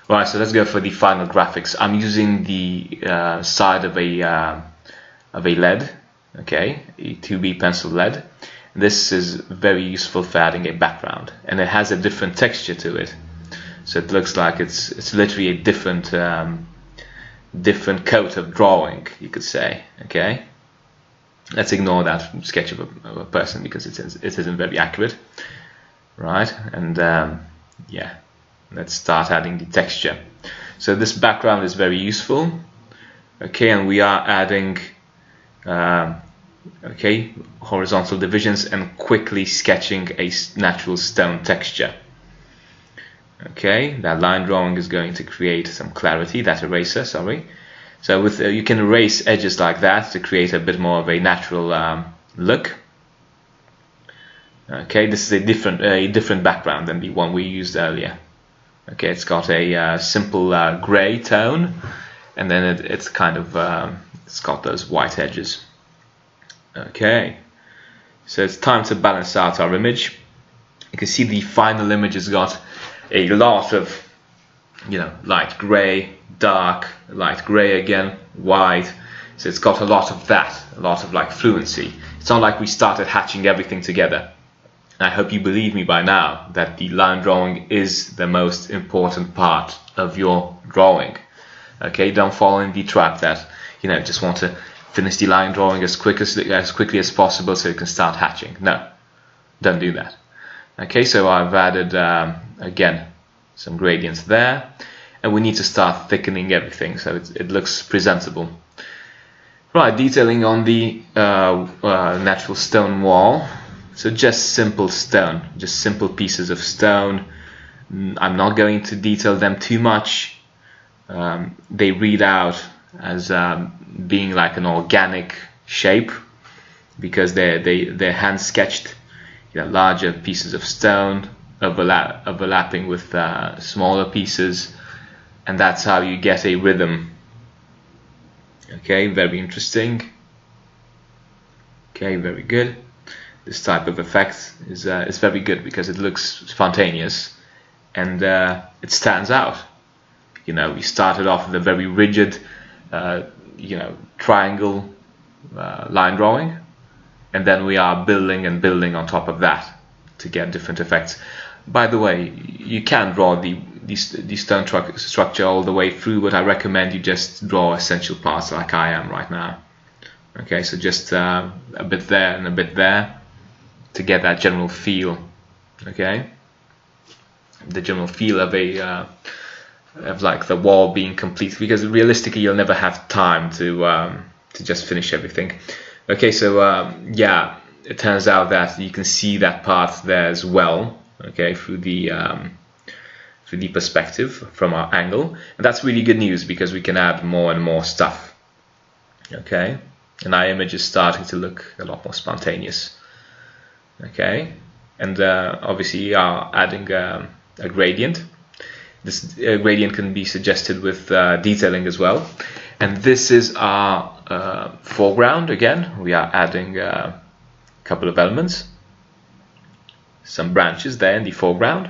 Right, so let's go for the final graphics. I'm using the side of a lead, okay, a 2B pencil lead. This is very useful for adding a background, and it has a different texture to it. So it looks like it's literally a different coat of drawing, you could say. Okay, let's ignore that sketch of a person because it isn't very accurate, right? And yeah, let's start adding the texture. So this background is very useful. Okay, and we are adding okay, horizontal divisions and quickly sketching a natural stone texture. Okay, that line drawing is going to create some clarity, that eraser, sorry. So with you can erase edges like that to create a bit more of a natural look. Okay, this is a different background than the one we used earlier. Okay, it's got a simple grey tone, and then it's kind of it's got those white edges. Okay, so it's time to balance out our image. You can see the final image has got a lot of, you know, light grey, dark, light grey again, white. So it's got a lot of that, a lot of like fluency. It's not like we started hatching everything together. I hope you believe me by now that the line drawing is the most important part of your drawing. Okay, don't fall in the trap that, you know, just want to finish the line drawing as quickly as possible so you can start hatching. No, don't do that. Okay, so I've added again some gradients there, and we need to start thickening everything so it looks presentable. Right, detailing on the natural stone wall. So just simple stone, just simple pieces of stone. I'm not going to detail them too much. They read out as being like an organic shape because they're hand sketched, you know, larger pieces of stone overlapping with smaller pieces, and that's how you get a rhythm. Okay, very interesting. Okay, very good. This type of effect is very good because it looks spontaneous and it stands out. You know, we started off with a very rigid, you know, triangle line drawing, and then we are building and building on top of that to get different effects. By the way, you can draw the stone structure all the way through, but I recommend you just draw essential parts like I am right now. Okay, so just a bit there and a bit there to get that general feel. Okay, the general feel of like the wall being complete, because realistically you'll never have time to just finish everything. Okay, so yeah, it turns out that you can see that part there as well. Okay, through the perspective from our angle, and that's really good news because we can add more and more stuff. Okay, and our image is starting to look a lot more spontaneous. Okay, and obviously we are adding a gradient. This gradient can be suggested with detailing as well. And this is our foreground. Again, we are adding a couple of elements, some branches there in the foreground.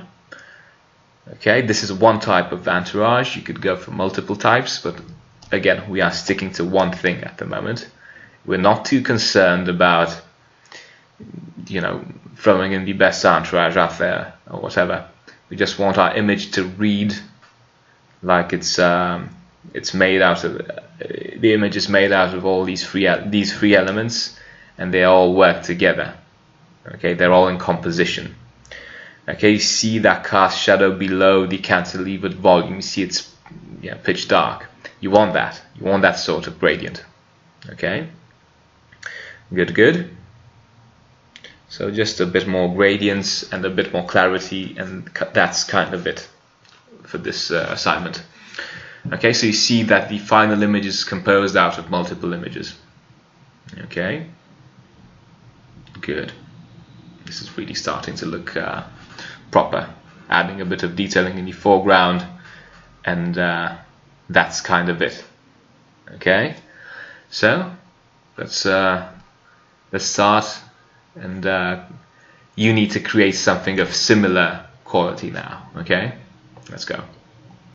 Okay, this is one type of entourage. You could go for multiple types, but again, we are sticking to one thing at the moment. We're not too concerned about, you know, throwing in the best entourage out there or whatever. We just want our image to read like it's made out of the image is made out of all these three elements, and they all work together. Okay, they're all in composition. Okay, you see that cast shadow below the cantilevered volume. You see it's pitch dark. You want that. You want that sort of gradient. Okay, good. So just a bit more gradients and a bit more clarity, and that's kind of it for this assignment. Okay, so you see that the final image is composed out of multiple images. Okay, good. This is really starting to look proper. Adding a bit of detailing in the foreground, and that's kind of it. Okay, so let's start. And you need to create something of similar quality now. Okay, let's go.